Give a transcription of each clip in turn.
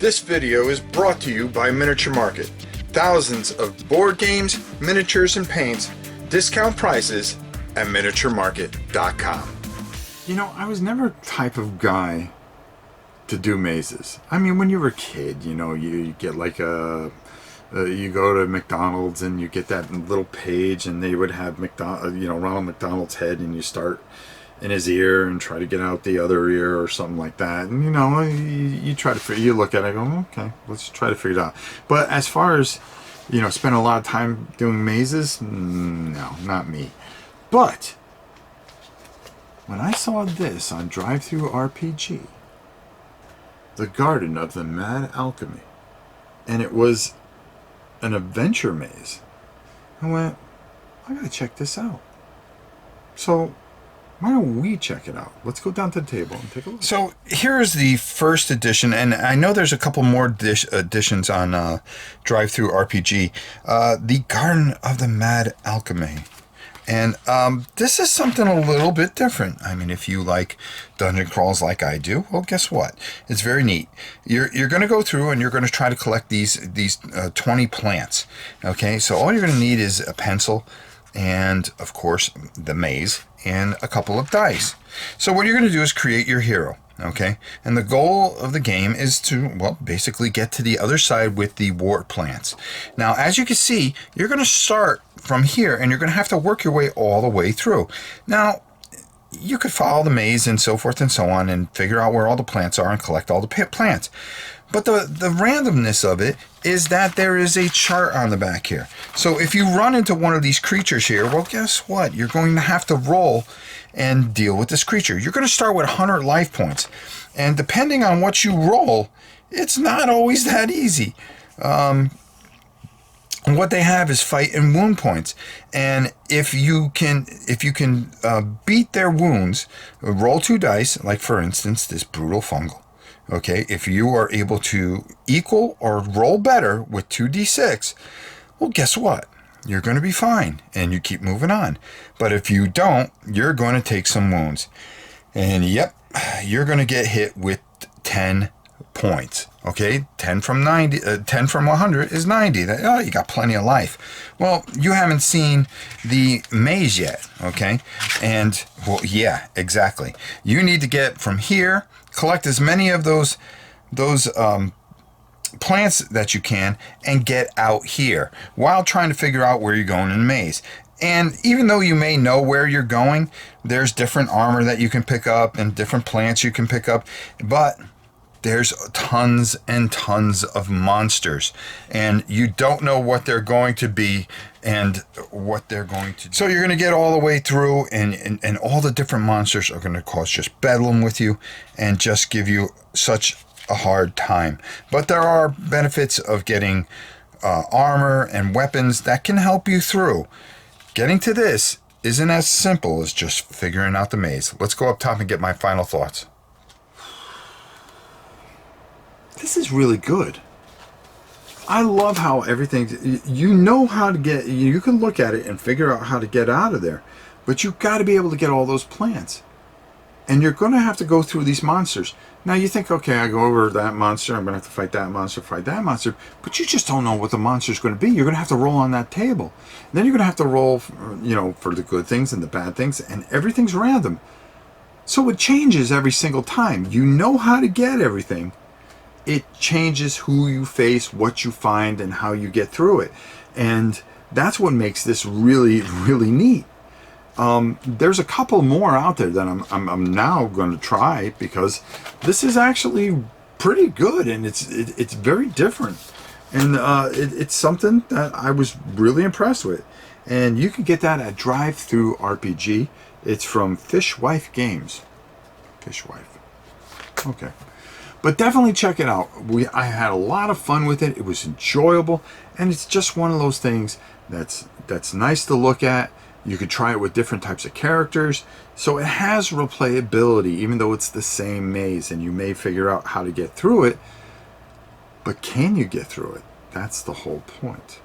This video is brought to you by Miniature Market. Thousands of board games, miniatures, and paints, discount prices at miniaturemarket.com. You know, I was never the type of guy to do mazes. I mean, when you were a kid, you know, you get like you go to McDonald's and you get that little page and they would have Ronald McDonald's head, and you start in his ear and try to get out the other ear or something like that. And, you know, you try to you look at it and go, okay, let's try to figure it out. But as far as, you know, spend a lot of time doing mazes, no, not me. But when I saw this on Drive-Thru RPG, the Garden of the Mad Alchemy, and it was an adventure maze, I went, I gotta check this out. So why don't we check it out? Let's go down to the table and take a look. So here's the first edition, and I know there's a couple more editions on Drive-Thru RPG. The Garden of the Mad Alchemy. And this is something a little bit different. I mean, if you like dungeon crawls like I do, well, guess what? It's very neat. You're going to go through and you're going to try to collect these 20 plants. Okay, so all you're going to need is a pencil and, of course, the maze and a couple of dice. So what you're going to do is create your hero. Okay, and the goal of the game is to, well, basically get to the other side with the wart plants. Now, as you can see, you're going to start from here and you're going to have to work your way all the way through. Now, you could follow the maze and so forth and so on and figure out where all the plants are and collect all the plants. But the randomness of it is that there is a chart on the back here. So if you run into one of these creatures here, well, guess what? You're going to have to roll and deal with this creature. You're going to start with 100 life points. And depending on what you roll, it's not always that easy. And what they have is fight and wound points. And if you can beat their wounds, roll 2 dice, like for instance, this brutal fungal. Okay, if you are able to equal or roll better with 2d6, well, guess what? You're going to be fine, and you keep moving on. But if you don't, you're going to take some wounds. And yep, you're going to get hit with 10 points. Okay, 10 from 100 is 90. You got plenty of life. Well, you haven't seen the maze yet, okay? And, well, yeah, exactly. You need to get from here, collect as many of those plants that you can, and get out here while trying to figure out where you're going in the maze. And even though you may know where you're going, there's different armor that you can pick up and different plants you can pick up, but there's tons and tons of monsters, and you don't know what they're going to be and what they're going to do. So you're going to get all the way through, and all the different monsters are going to cause just bedlam with you and just give you such a hard time. But there are benefits of getting armor and weapons that can help you through. Getting to this isn't as simple as just figuring out the maze. Let's go up top and get my final thoughts. This is really good. I love how everything, you know how to get, you can look at it and figure out how to get out of there, but you've got to be able to get all those plants. And you're going to have to go through these monsters. Now you think, okay, I go over that monster, I'm going to have to fight that monster, but you just don't know what the monster's going to be. You're going to have to roll on that table. And then you're going to have to roll, for the good things and the bad things, and everything's random. So it changes every single time. You know how to get everything. It changes who you face, what you find, and how you get through it. And that's what makes this really, really neat. There's a couple more out there that I'm now going to try, because this is actually pretty good, and it's very different, and it's something that I was really impressed with. And you can get that at Drive-Thru RPG. It's from Fishwife Games. Fishwife. Okay. But definitely check it out. I had a lot of fun with it. It was enjoyable, and it's just one of those things that's nice to look at. You could try it with different types of characters. So it has replayability, even though it's the same maze, and you may figure out how to get through it. But can you get through it? That's the whole point.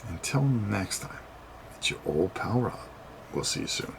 Until next time, it's your old pal Rob. We'll see you soon.